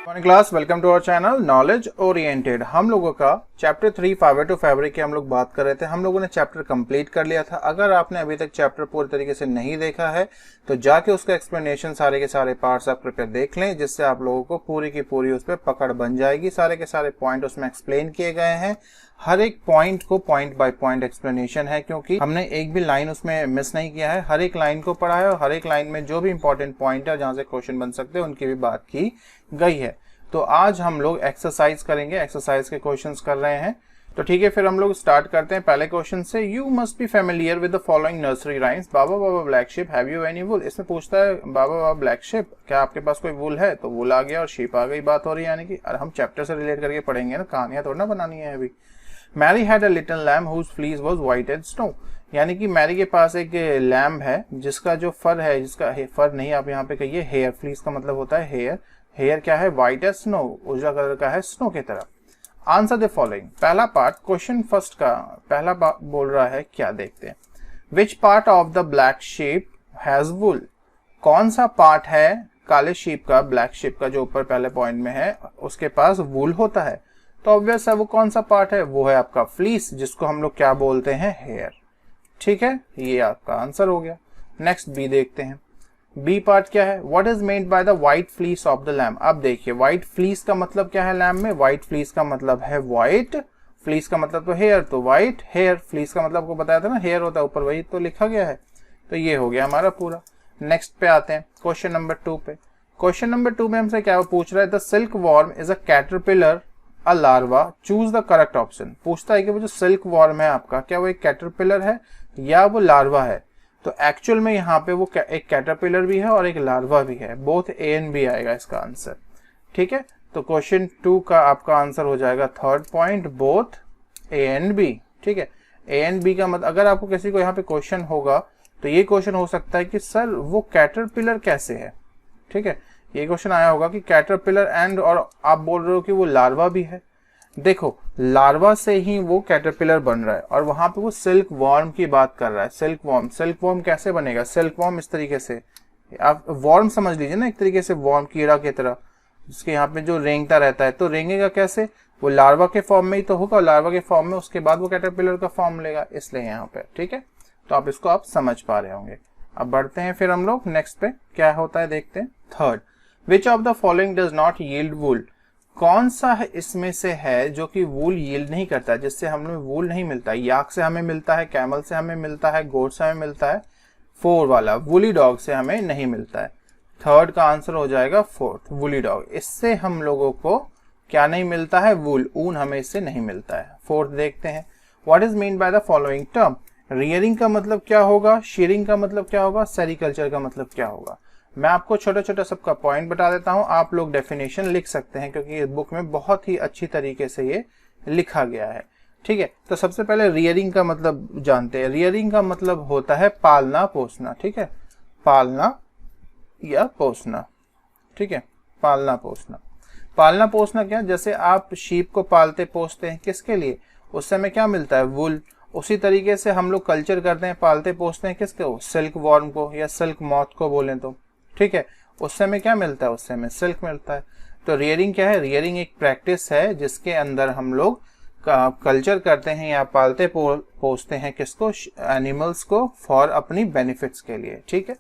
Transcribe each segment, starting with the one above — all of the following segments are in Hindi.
Morning class, welcome to our channel knowledge oriented. हम लोगों का चैप्टर 3 फाइबर टू फैब्रिक के हम लोग बात कर रहे थे। हम लोगों ने चैप्टर कंप्लीट कर लिया था। अगर आपने अभी तक चैप्टर पूरी तरीके से नहीं देखा है तो जाके उसका एक्सप्लेनेशन सारे के सारे पार्ट्स आप कृपया देख लें, जिससे आप लोगों को पूरी की पूरी उस पर पकड़ बन जाएगी। सारे के सारे पॉइंट उसमें एक्सप्लेन किए गए हैं। हर एक पॉइंट को पॉइंट बाय पॉइंट एक्सप्लेनेशन है, क्योंकि हमने एक भी लाइन उसमें मिस नहीं किया है। हर एक लाइन को पढ़ा है और हर एक लाइन में जो भी इंपॉर्टेंट पॉइंट है जहां से क्वेश्चन बन सकते हैं उनकी भी बात की गई है। तो आज हम लोग एक्सरसाइज करेंगे, एक्सरसाइज के क्वेश्चंस कर रहे हैं। तो ठीक है, फिर हम लोग स्टार्ट करते हैं पहले क्वेश्चन से। You must be familiar with the following nursery rhymes. Baa baa black sheep, have you any wool. इसमें पूछता है बाबा बाबा ब्लैक शिप, क्या आपके पास कोई वुल है? तो वुल आ गया और शिप आ गई, बात हो रही है। यानी कि हम चैप्टर से रिलेट करके पढ़ेंगे ना, कहानियां थोड़ा ना बनानी है अभी। Mary had a little lamb whose fleece was white as snow. यानी कि मैरी के पास एक लैम्ब है जिसका जो फर है, जिसका फर नहीं आप यहाँ पे कहिए हेयर, फ्लीस का मतलब होता है हेयर। हेयर क्या है? व्हाइट एज स्नो, उजला कलर का है स्नो की तरह। Answer the following. पहला पार्ट क्वेश्चन फर्स्ट का पहला बोल रहा है, क्या देखते हैं। Which part of the black sheep has wool. कौन सा पार्ट है काले शीप का, ब्लैक शीप का जो ऊपर पहले पॉइंट में है, उसके पास वुल होता है। तो ऑब्वियस है वो कौन सा पार्ट है, वो है आपका फ्लीस, जिसको हम लोग क्या बोलते हैं, हेयर। ठीक है, ये आपका आंसर हो गया। नेक्स्ट बी देखते हैं। बी पार्ट क्या है? What is made by the white fleece of the lamb. अब देखिए व्हाइट फ्लीस का मतलब क्या है लैम्ब में? व्हाइट फ्लीस का मतलब है व्हाइट, फ्लीस का मतलब तो हेयर, तो व्हाइट हेयर। फ्लीस का मतलब आपको बताया था ना हेयर होता है, ऊपर वही तो लिखा गया है। तो ये हो गया हमारा पूरा। नेक्स्ट पे आते हैं क्वेश्चन नंबर 2 पे। क्वेश्चन नंबर 2 में हमसे क्या पूछ रहा है? The silk worm is a caterpillar a larva, choose the correct option. पूछता है कि वो जो सिल्क वॉर्म है आपका, क्या वो एक कैटरपिलर है या वो लार्वा है? तो एक्चुअल में यहाँ पे वो एक कैटरपिलर भी है और एक लार्वा भी है। बोथ ए एंड बी आएगा इसका आंसर। ठीक है, तो क्वेश्चन 2 का आपका आंसर हो जाएगा third point, both A and B. ठीक है, ए एंड बी का मतलब अगर आपको किसी को यहाँ पे क्वेश्चन होगा तो ये क्वेश्चन हो सकता है कि सर वो कैटरपिलर कैसे है। ठीक है, ये क्वेश्चन आया होगा कि कैटरपिलर एंड, और आप बोल रहे हो कि वो लार्वा भी है। देखो लार्वा से ही वो कैटरपिलर बन रहा है और वहां पे वो सिल्क वॉर्म की बात कर रहा है। सिल्क वॉर्म कैसे बनेगा? सिल्क वॉर्म इस तरीके से, आप वॉर्म समझ लीजिए ना, एक तरीके से वॉर्म कीड़ा की तरह, जिसके यहाँ पे जो रेंगता रहता है। तो रेंगेगा कैसे? वो लार्वा के फॉर्म में ही तो होगा, लार्वा के फॉर्म में उसके बाद वो कैटरपिलर का फॉर्म लेगा, इसलिए यहाँ पे। ठीक है, तो आप इसको आप समझ पा रहे होंगे। अब बढ़ते हैं फिर हम लोग नेक्स्ट पे, क्या होता है देखते हैं। Third, which of the following does not yield wool. कौन सा है इसमें से है जो कि वूल यील्ड नहीं करता, जिससे हमें वूल नहीं मिलता? याक से हमें मिलता है, कैमल से हमें मिलता है, गोट से हमें मिलता है, 4 वाला वुली डॉग से हमें नहीं मिलता है। थर्ड का आंसर हो जाएगा फोर्थ, वुली डॉग। इससे हम लोगों को क्या नहीं मिलता है? वूल, ऊन हमें इससे नहीं मिलता है। फोर्थ देखते हैं। What is mean by the following term. Rearing का मतलब क्या होगा, शेयरिंग का मतलब क्या होगा, सेरिकल्चर का मतलब क्या होगा? मैं आपको छोटा छोटा सबका पॉइंट बता देता हूं, आप लोग डेफिनेशन लिख सकते हैं क्योंकि इस बुक में बहुत ही अच्छी तरीके से ये लिखा गया है। ठीक है, तो सबसे पहले रियरिंग का मतलब जानते हैं। रियरिंग का मतलब होता है पालना पोसना। ठीक है, पालना या पोसना। ठीक है, पालना पोसना। पालना पोसना क्या? जैसे आप शीप को पालते पोसते हैं, किसके लिए? उस समय क्या मिलता है? वुल। उसी तरीके से हम लोग कल्चर करते हैं, पालते पोसते हैं किसको? सिल्क वॉर्म को या सिल्क मॉथ को बोलें तो। ठीक है, उस समय क्या मिलता है? उस समय सिल्क मिलता है। तो रियरिंग क्या है? रियरिंग एक प्रैक्टिस है जिसके अंदर हम लोग कल्चर करते हैं या पालते पोसते हैं किसको? एनिमल्स को, फॉर अपनी बेनिफिट्स के लिए। ठीक है,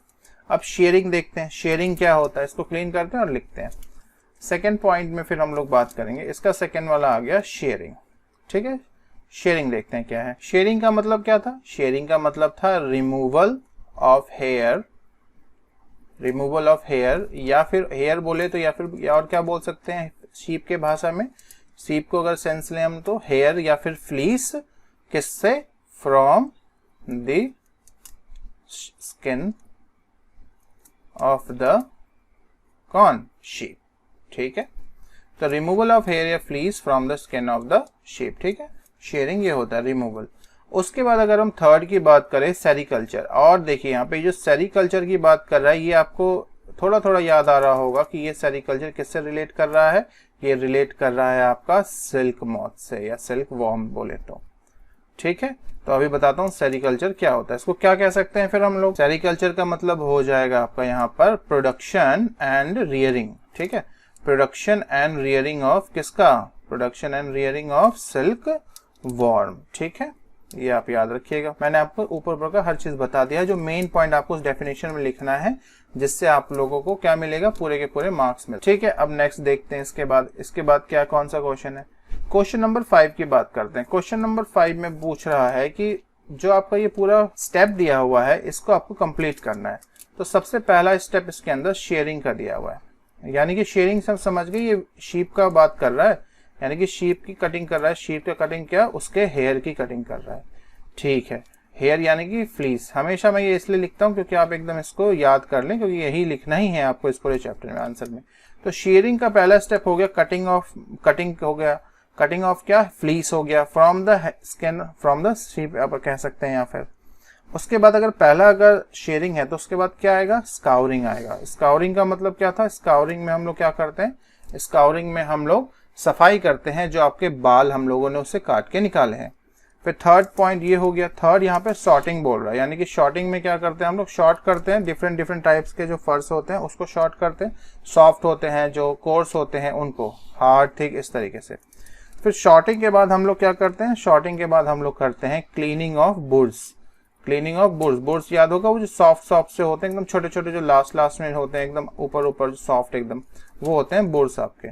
अब शेयरिंग देखते हैं। शेयरिंग क्या होता है, इसको क्लीन करते हैं और लिखते हैं। सेकेंड पॉइंट में फिर हम लोग बात करेंगे। इसका सेकेंड वाला आ गया शेयरिंग। ठीक है, शेयरिंग देखते हैं क्या है। शेयरिंग का मतलब क्या था? शेयरिंग का मतलब था removal of hair, removal of hair, या फिर हेयर बोले तो, या फिर और क्या बोल सकते हैं शीप के भाषा में। शीप को अगर सेंस लें हम तो हेयर या फिर फ्लीस, किससे? From the skin of the कौन? शीप। ठीक है, तो रिमूवल ऑफ हेयर या fleece from the skin of the sheep. ठीक है, शेयरिंग ये होता है रिमूवल। उसके बाद अगर हम थर्ड की बात करें, सेरिकल्चर। और देखिए यहाँ पे जो सेरिकल्चर की बात कर रहा है, ये आपको थोड़ा थोड़ा याद आ रहा होगा कि ये सेरिकल्चर किससे रिलेट कर रहा है? ये रिलेट कर रहा है आपका सिल्क मॉथ से या सिल्क वॉर्म बोले तो। ठीक है, तो अभी बताता हूँ सेरिकल्चर क्या होता है, इसको क्या कह सकते हैं फिर हम लोग। सेरिकल्चर का मतलब हो जाएगा आपका यहाँ पर प्रोडक्शन एंड रियरिंग। ठीक है, प्रोडक्शन एंड रियरिंग ऑफ किसका, production and rearing of silk worm. ठीक है, ये आप याद रखिएगा। मैंने आपको ऊपर का हर चीज बता दिया, जो मेन पॉइंट आपको उस डेफिनेशन में लिखना है, जिससे आप लोगों को क्या मिलेगा, पूरे के पूरे मार्क्स मिले। ठीक है, अब नेक्स्ट देखते हैं इसके बाद क्या कौन सा क्वेश्चन है। क्वेश्चन नंबर 5 की बात करते हैं। क्वेश्चन नंबर 5 में पूछ रहा है कि जो आपका ये पूरा स्टेप दिया हुआ है इसको आपको कंप्लीट करना है। तो सबसे पहला स्टेप इसके अंदर शेयरिंग का दिया हुआ है, यानी कि शेयरिंग सब समझ गए, ये शीप का बात कर रहा है, यानी कि शीप की कटिंग कर रहा है। शीप का कटिंग क्या, उसके हेयर की कटिंग कर रहा है। ठीक है, हेयर यानी कि फ्लीस। हमेशा मैं ये इसलिए लिखता हूँ क्योंकि आप एकदम इसको याद कर लें, क्योंकि यही लिखना ही है आपको इस पूरे चैप्टर में आंसर में। तो शेयरिंग का पहला स्टेप हो गया कटिंग हो गया, कटिंग ऑफ क्या, फ्लीस हो गया, from the skin, from the sheep आप कह सकते हैं। या फिर उसके बाद अगर शेयरिंग है तो उसके बाद क्या आएगा, स्काउरिंग आएगा। स्काउरिंग का मतलब क्या था, स्काउरिंग में हम लोग क्या करते हैं, स्काउरिंग में हम लोग सफाई करते हैं, जो आपके बाल हम लोगों ने उससे काट के निकाले हैं। फिर थर्ड पॉइंट ये हो गया। थर्ड यहाँ पे शॉर्टिंग बोल रहा है, यानी कि शॉर्टिंग में क्या करते हैं हम लोग, शॉर्ट करते हैं, डिफरेंट टाइप्स के जो फर्स होते हैं उसको शॉर्ट करते हैं। सॉफ्ट होते हैं, जो कोर्स होते हैं उनको, हार्ड, थिक, इस तरीके से। फिर शॉर्टिंग के बाद हम लोग क्या करते हैं, शॉर्टिंग के बाद हम लोग करते हैं cleaning of bourse. Cleaning of bourse, bourse याद होगा, वो जो सॉफ्ट से होते हैं, एकदम छोटे जो लास्ट में होते हैं, एकदम ऊपर सॉफ्ट एकदम, वो होते हैं बुर्स आपके।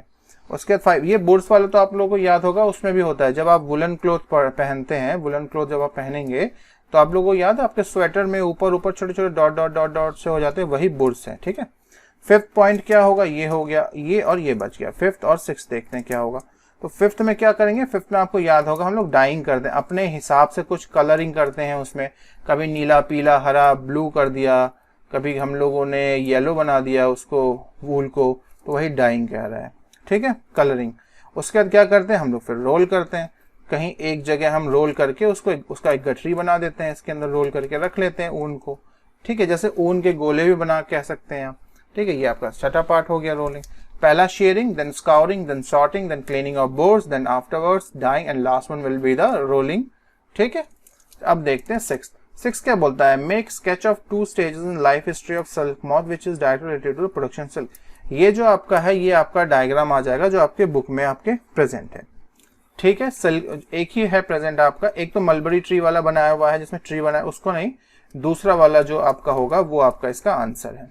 उसके बाद ये बुर्स वाले तो आप लोगों को याद होगा, उसमें भी होता है जब आप वुलन क्लोथ पहनते हैं, वुलन क्लोथ जब आप पहनेंगे तो आप लोगों को याद है आपके स्वेटर में ऊपर छोटे डॉट से हो जाते हैं, वही बुर्स है। ठीक है, फिफ्थ पॉइंट क्या होगा, ये हो गया, ये और ये बच गया। फिफ्थ और सिक्स देखते हैं क्या होगा। तो फिफ्थ में क्या करेंगे, फिफ्थ में आपको याद होगा हम लोग डाइंग करते हैं, अपने हिसाब से कुछ कलरिंग करते हैं उसमें, कभी नीला, पीला, हरा, ब्लू कर दिया, कभी हम लोगों ने येलो बना दिया उसको, वूल को, तो वही डाइंग कह रहा है। ठीक है, कलरिंग। उसके बाद क्या करते हैं हम लोग, फिर रोल करते हैं, कहीं एक जगह हम रोल करके उसका एक गठरी बना देते हैं, इसके अंदर रोल करके रख लेते हैं ऊन को। ठीक है, जैसे ऊन के गोले भी बना कह सकते हैं आप। ठीक है, ये आपका छठा पार्ट हो गया रोलिंग। पहला shearing, then scouring, then sorting, then cleaning of boards, then afterwards dyeing, and last one will be the rolling. ठीक है, अब देखते हैं सिक्स क्या बोलता है, make sketch of 2 stages in life history of silk moth which is directly related to production silk. ये जो आपका है, ये आपका डायग्राम आ जाएगा जो आपके बुक में आपके प्रेजेंट है। ठीक है, सिल्क एक ही है प्रेजेंट आपका, एक तो मलबरी ट्री वाला बनाया हुआ है जिसमें ट्री बना है, उसको नहीं, दूसरा वाला जो आपका होगा वो आपका इसका आंसर है।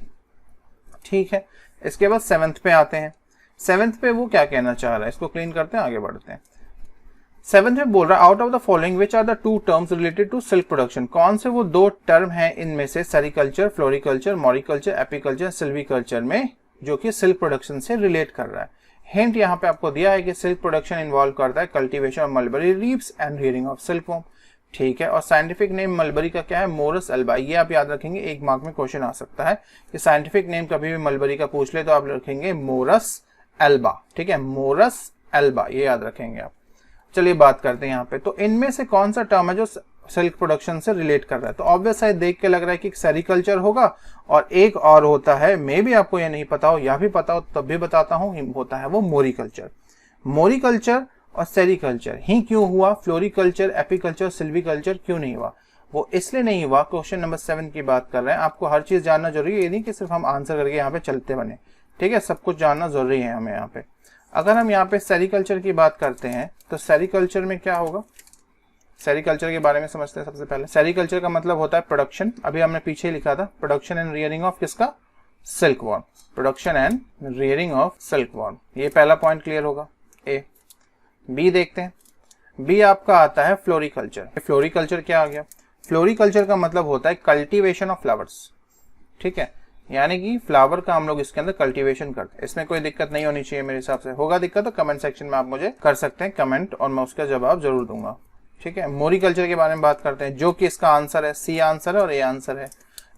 ठीक है, इसके बाद 7th पे आते हैं। 7th पे वो क्या कहना चाह रहा है, इसको क्लीन करते हैं, आगे बढ़ते हैं। 7th में बोल रहा है, out of the following which are the 2 terms related to silk production. कौन से वो 2 टर्म हैं इनमें से sericulture, floriculture, moriculture, apiculture, silviculture में, जो कि सिल्क प्रोडक्शन से रिलेट कर रहा है। हिंट यहाँ पे आपको दिया है कि सिल्क प्रोडक्शन इन्वॉल्व करता है cultivation of mulberry leaves and rearing of silkworm. ठीक है, और साइंटिफिक नेम मलबरी का क्या है, मोरस एल्बा। ये आप याद रखेंगे, एक मार्क में क्वेश्चन आ सकता है कि साइंटिफिक नेम कभी भी मलबरी का पूछ ले तो आप रखेंगे मोरस एल्बा। ठीक है, मोरस एल्बा, ये याद रखेंगे आप। चलिए बात करते हैं यहाँ पे, तो इनमें से कौन सा टर्म है जो सिल्क प्रोडक्शन से रिलेट कर रहा है। तो ऑब्वियस है, देख के लग रहा है कि सेरिकल्चर होगा, और एक और होता है, मे भी आपको ये नहीं पता हो या भी पता हो तब भी बताता हूँ, होता है वो मोरिकल्चर। मोरिकल्चर और सेरिकल्चर ही क्यों हुआ, फ्लोरिकल्चर, एपीकल्चर, सिल्वीकल्चर क्यों नहीं हुआ, वो इसलिए नहीं हुआ। क्वेश्चन नंबर 7 की बात कर रहे हैं, आपको हर चीज जानना जरूरी है, ये नहीं कि सिर्फ हम आंसर करके यहाँ पे चलते बने। ठीक है, सब कुछ जानना जरूरी है हमें यहाँ पे। अगर हम यहाँ पे सेरिकल्चर की बात करते हैं तो सेरिकल्चर में क्या होगा, सेरिकल्चर के बारे में समझते हैं। सबसे पहले सेरिकल्चर का मतलब होता है प्रोडक्शन, अभी हमने पीछे लिखा था, प्रोडक्शन एंड रियरिंग ऑफ किसका, silkworm. Production and rearing of silkworm, ये पहला पॉइंट क्लियर होगा। ए। बी देखते हैं, बी आपका आता है फ्लोरिकल्चर। फ्लोरिकल्चर क्या आ गया, फ्लोरिकल्चर का मतलब होता है कल्टीवेशन ऑफ फ्लावर्स। ठीक है, यानी कि फ्लावर का हम लोग इसके अंदर कल्टीवेशन करते हैं। इसमें कोई दिक्कत नहीं होनी चाहिए मेरे हिसाब से, होगा दिक्कत तो कमेंट सेक्शन में आप मुझे कर सकते हैं कमेंट, और मैं उसका जवाब जरूर दूंगा। ठीक है, मोरिकल्चर के बारे में बात करते हैं, जो कि इसका आंसर है, सी आंसर है और ए आंसर है।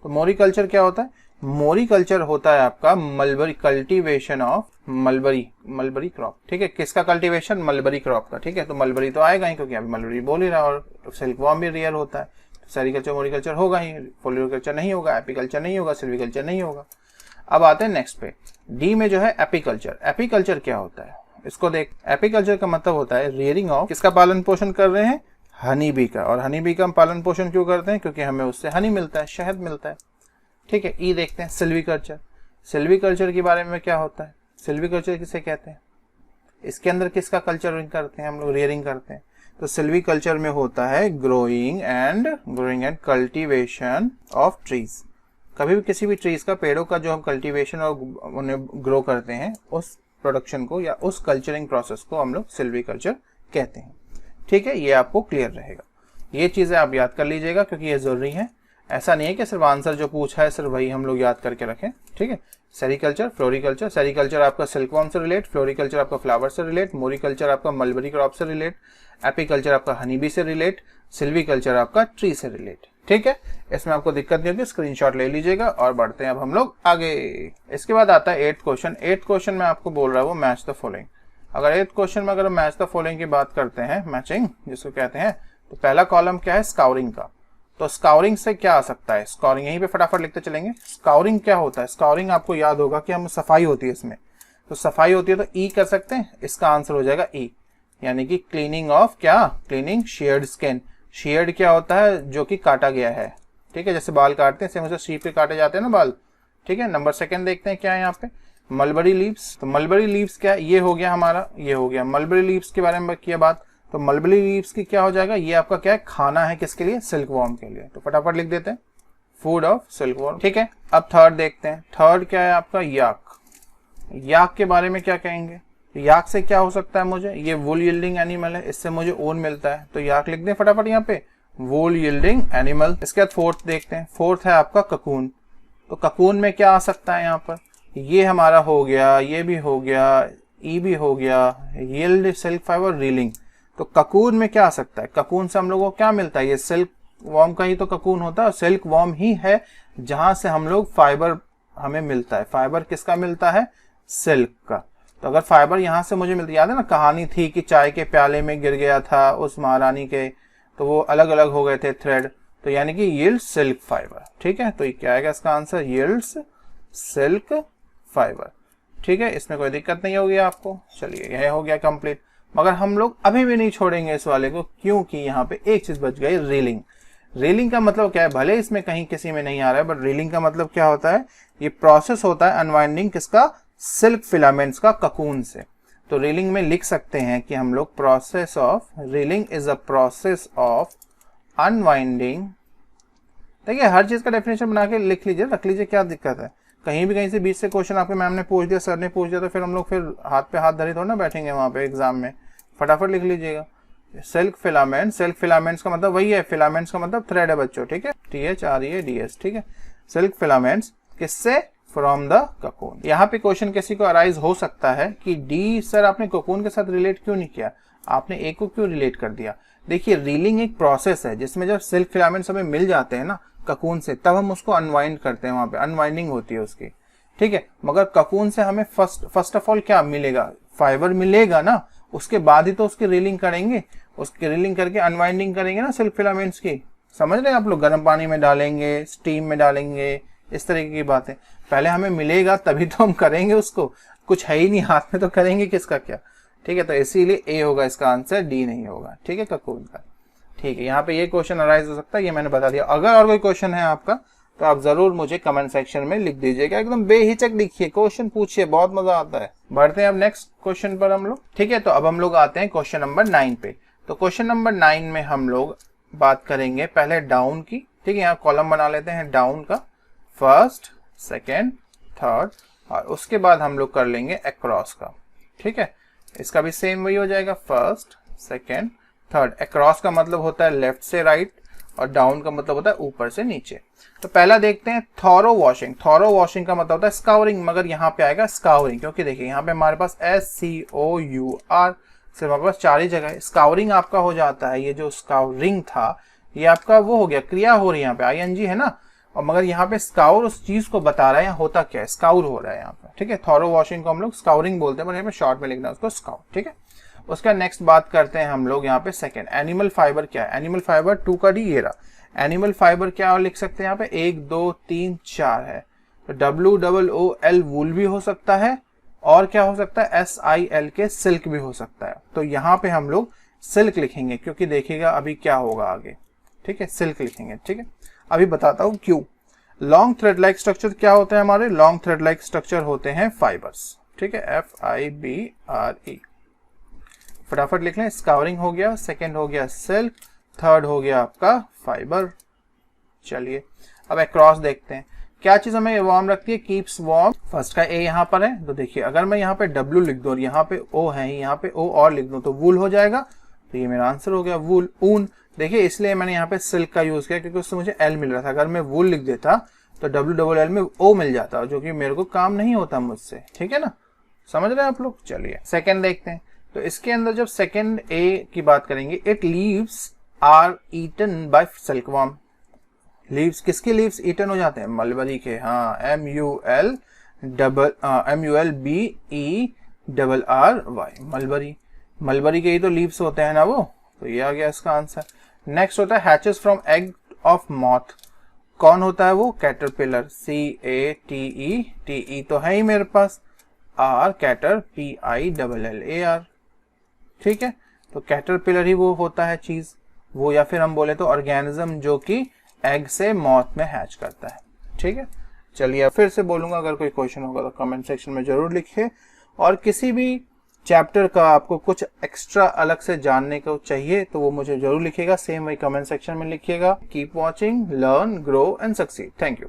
तो मोरिकल्चर क्या होता है, मोरिकल्चर होता है आपका mulberry, cultivation of mulberry crop. ठीक है, किसका कल्टीवेशन, मलबरी क्रॉप का। ठीक है, तो मलबरी तो आएगा ही क्योंकि अभी मलबरी बोल ही रहा है, और सिल्कवॉर्म भी रियल होता है, तो सेरिकल्चर मोरिकल्चर होगा ही, फ्लोरिकल्चर नहीं होगा, एपीकल्चर नहीं होगा, सिल्वीकल्चर नहीं होगा। अब आते हैं नेक्स्ट पे, डी में जो है एपीकल्चर। एपीकल्चर क्या होता है, इसको देख, एपीकल्चर का मतलब होता है रियरिंग ऑफ, किसका पालन पोषण कर रहे हैं, हनी बी का। और हनी बी का हम पालन पोषण क्यों करते हैं, क्योंकि हमें उससे हनी मिलता है, शहद मिलता है। ठीक है, ई देखते हैं सिल्वीकल्चर। सिल्वीकल्चर के बारे में क्या होता है, सिल्वीकल्चर किसे कहते हैं? इसके अंदर किसका कल्चरिंग करते हैं हम लोग? रियरिंग करते हैं। तो सिल्वीकल्चर में होता है growing and cultivation of trees. कभी भी किसी भी ट्रीज का, पेड़ों का जो हम कल्टीवेशन और उन्हें ग्रो करते हैं, उस प्रोडक्शन को या उस कल्चरिंग प्रोसेस को हम लोग सिल्वीकल्चर कहते हैं। ठीक है, ये आपको क्लियर रहेगा। ये चीजें आप याद कर लीजिएगा क्योंकि ये जरूरी है। ऐसा नहीं है कि सिर्फ आंसर जो पूछा है सिर्फ वही हम लोग याद करके रखें। ठीक है, सेरिकल्चर, फ्लोरिकल्चर। सेरिकल्चर आपका सिल्कवॉर्म से रिलेट, फ्लोरिकल्चर आपका फ्लावर से रिलेट, मोरिकल्चर आपका मलबरी क्रॉप से रिलेट, एपीकल्चर आपका हनीबी से रिलेट, सिल्वीकल्चर आपका ट्री से रिलेट। ठीक है, इसमें आपको दिक्कत नहीं होगी, स्क्रीनशॉट ले लीजिएगा। और बढ़ते हैं अब हम लोग आगे। इसके बाद आता है 8th क्वेश्चन। 8th क्वेश्चन में आपको बोल रहा है वो मैच द फॉलोइंग। अगर 8th क्वेश्चन में अगर मैच द फॉलोइंग की बात करते हैं, मैचिंग जिसको कहते हैं, तो पहला कॉलम क्या है? स्काउरिंग का। तो स्काउरिंग से क्या आ सकता है? स्काउरिंग यहीं पे फटाफट लिखते चलेंगे। स्काउरिंग क्या होता है? स्काउरिंग आपको याद होगा कि हम सफाई होती है इसमें, तो सफाई होती है तो ई कर सकते हैं। इसका आंसर हो जाएगा ई, यानी कि क्लीनिंग ऑफ क्या? Cleaning shared skin. शेयर्ड क्या होता है? जो कि काटा गया है। ठीक है, जैसे बाल काटते हैं सेम उसे शीप पे काटे जाते हैं ना बाल। ठीक है, नंबर 2 देखते हैं क्या है यहाँ पे, मलबरी लीव्स। तो मलबरी लीव्स क्या है? ये हो गया हमारा, ये हो गया मलबरी लीव्स के बारे में किया बात। तो मलबरी लीव्स की क्या हो जाएगा? ये आपका क्या है? खाना है, किसके लिए? सिल्कवॉर्म के लिए। तो फटाफट लिख देते हैं, फूड ऑफ सिल्कवॉर्म। ठीक है, अब 3rd देखते हैं। 3rd क्या है आपका? याक। याक के बारे में क्या कहेंगे? याक से क्या हो सकता है मुझे? ये वुल यील्डिंग एनिमल है, इससे मुझे ऊन मिलता है, तो याक लिख दें फटाफट यहाँ पे, वुल यील्डिंग एनिमल। इसके बाद 4th देखते हैं। 4th है आपका ककून। तो ककून में क्या आ सकता है यहाँ पर? ये हमारा हो गया, ये भी हो गया, ई भी हो गया, यील्ड, सिल्क फाइबर, रीलिंग। तो ककून में क्या आ सकता है? ककून से हम लोगों को क्या मिलता है? ये सिल्क वॉर्म का ही तो ककून होता है, सिल्क वॉर्म ही है जहां से हम लोग फाइबर हमें मिलता है। फाइबर किसका मिलता है? सिल्क का। तो अगर फाइबर यहाँ से मुझे मिलती, याद है ना कहानी थी कि चाय के प्याले में गिर गया था उस महारानी के, तो वो अलग अलग हो गए थे थ्रेड, तो यानी कि यील्ड सिल्क फाइबर। ठीक है, तो ये क्या आएगा इसका आंसर? Yields silk fibre. ठीक है, इसमें कोई दिक्कत नहीं होगी आपको। चलिए, यह हो गया कंप्लीट। मगर हम लोग अभी भी नहीं छोड़ेंगे इस वाले को, क्योंकि यहाँ पे एक चीज बच गई, रीलिंग। रीलिंग का मतलब क्या है? भले इसमें कहीं किसी में नहीं आ रहा है, बट रीलिंग का मतलब क्या होता है? ये प्रोसेस होता है अनवाइंडिंग किसका? सिल्क फिलामेंट्स का ककून से। तो रीलिंग में लिख सकते हैं कि हम लोग process of reeling is a process of unwinding. देखिए, हर चीज का डेफिनेशन बना के लिख लीजिए, रख लीजिए, क्या दिक्कत है? कहीं भी कहीं से बीच से क्वेश्चन आपके मैम ने पूछ दिया, सर ने पूछ दिया, तो फिर हम लोग फिर हाथ पे हाथ धरे थोड़ा ना बैठेंगे वहां पे एग्जाम में। फटाफट लिख लीजिएगा, सिल्क फिलामेंट। सिल्क फिलामेंट्स का मतलब वही है, फिलामेंट्स का मतलब थ्रेड है बच्चों। ठीक है, THREADS। ठीक है, सिल्क फिलामेंट्स किससे? From the cocoon. यहाँ पे क्वेश्चन किसी को अराइज हो सकता है कि डी सर आपने ककून के साथ रिलेट क्यों नहीं किया, आपने ए को क्यों रिलेट कर दिया? देखिए, रीलिंग एक प्रोसेस है जिसमें जब सिल्क फिलामेंट्स हमें मिल जाते हैं ना ककून से, तब हम उसको अनवाइंड करते हैं, वहां पे अनवाइंडिंग होती है उसकी। ठीक है, मगर ककून से हमें फर्स्ट ऑफ ऑल क्या मिलेगा? फाइबर मिलेगा ना, उसके बाद ही तो उसकी रीलिंग करेंगे, उसकी रीलिंग करके अनवाइंडिंग करेंगे ना सिल्क फिलामेंट्स की। समझ रहे हैं आप लोग? गर्म पानी में डालेंगे, स्टीम में डालेंगे, इस तरीके की बातें। पहले हमें मिलेगा तभी तो हम करेंगे उसको, कुछ है ही नहीं हाथ में तो करेंगे किसका क्या। ठीक है, तो इसीलिए ए होगा इसका आंसर, डी नहीं होगा। ठीक है, ककून का। ठीक है, यहाँ पे ये क्वेश्चन अराइज हो सकता है, ये मैंने बता दिया। अगर और कोई क्वेश्चन है आपका तो आप जरूर मुझे कमेंट सेक्शन में लिख दीजिएगा, एकदम बेहिचक लिखिए, क्वेश्चन पूछिए, बहुत मजा आता है। बढ़ते हैं अब नेक्स्ट क्वेश्चन पर हम लोग। ठीक है, तो अब हम लोग आते हैं क्वेश्चन नंबर 9 पे। तो क्वेश्चन नंबर 9 में हम लोग बात करेंगे पहले डाउन की। ठीक है, यहाँ कॉलम बना लेते हैं डाउन का, 1st, 2nd, 3rd, और उसके बाद हम लोग कर लेंगे अक्रॉस का। ठीक है, इसका भी सेम वही हो जाएगा, 1st, 2nd, 3rd। अक्रॉस का मतलब होता है लेफ्ट से राइट, और डाउन का मतलब होता है ऊपर से नीचे। तो पहला देखते हैं थॉरो वॉशिंग। थॉरो वॉशिंग का मतलब होता है स्काउरिंग, मगर यहाँ पे आएगा स्काउरिंग, क्योंकि देखिए यहाँ पे हमारे पास SCOUR सिर्फ हमारे पास 4 ही जगह है। स्काउरिंग आपका हो जाता है, ये जो स्काउरिंग था ये आपका वो हो गया, क्रिया हो रही है यहाँ पे, ING है ना, और मगर यहाँ पे स्काउर उस चीज को बता रहा है, यहाँ होता क्या है, स्काउर हो रहा है यहाँ पे। ठीक है, थॉरो वॉशिंग को हम लोग स्काउरिंग बोलते हैं, पर यहाँ पे शॉर्ट में लिखना है उसको स्काउर। ठीक है, उसका नेक्स्ट बात करते हैं हम लोग यहाँ पे 2nd, एनिमल फाइबर क्या है? एनिमल फाइबर 2 का डी ये रहा। एनिमल फाइबर क्या और लिख सकते हैं यहाँ पे, 1 2 3 4 है, तो WOOL वूल भी हो सकता है, और क्या हो सकता है, SIL के सिल्क भी हो सकता है। तो यहाँ पे हम लोग सिल्क लिखेंगे, क्योंकि देखिएगा अभी क्या होगा आगे। ठीक है, सिल्क लिखेंगे। ठीक है, अभी बताता हूँ क्यों। लॉन्ग थ्रेड लाइक स्ट्रक्चर क्या होते हैं हमारे? लॉन्ग थ्रेड लाइक स्ट्रक्चर होते हैं फाइबर्स। ठीक है, FIBRE। फटाफट लिख लें, स्काउरिंग हो गया, सेकंड हो गया सिल्क, थर्ड हो गया आपका फाइबर। चलिए अब अक्रॉस देखते हैं, क्या चीज हमें वार्म रखती है, कीप्स वार्म। फर्स्ट का ए यहाँ पर है, तो देखिए अगर मैं यहाँ पे W लिख दूं और यहाँ पे O है, यहाँ पे O और लिख दूं तो वूल हो जाएगा, तो ये मेरा आंसर हो गया वूल, ऊन। देखिए इसलिए मैंने यहाँ पे सिल्क का यूज किया क्योंकि उससे मुझे L मिल रहा था, अगर मैं वूल लिख देता तो WLL में O मिल जाता, जो कि मेरे को काम नहीं होता मुझसे, ठीक है ना, समझ रहे हैं आप लोग। चलिए सेकेंड देखते हैं, तो इसके अंदर जब सेकेंड ए की बात करेंगे, it leaves are eaten by silkworm. Leaves, किसके लीव्स ईटन हो जाते हैं, मलबरी के, हाँ, MULBERRY, मलबरी, मलबरी के ही तो लीव्स होते हैं ना वो, तो ये आ गया इसका आंसर। नेक्स्ट होता है hatches from egg of moth, कौन होता है वो, कैटरपिलर, CATE तो है ही मेरे पास, R कैटर, PILLAR, ठीक है, तो कैटरपिलर ही वो होता है चीज वो, या फिर हम बोले तो ऑर्गेनिज्म जो कि एग से मॉथ में हैच करता है, ठीक है। चलिए फिर से बोलूंगा, अगर कोई क्वेश्चन होगा तो कमेंट सेक्शन में जरूर लिखिए, और किसी भी चैप्टर का आपको कुछ एक्स्ट्रा अलग से जानने को चाहिए तो वो मुझे जरूर लिखिएगा, सेम वही कमेंट सेक्शन में लिखिएगा। Keep watching, learn, grow and succeed. Thank you.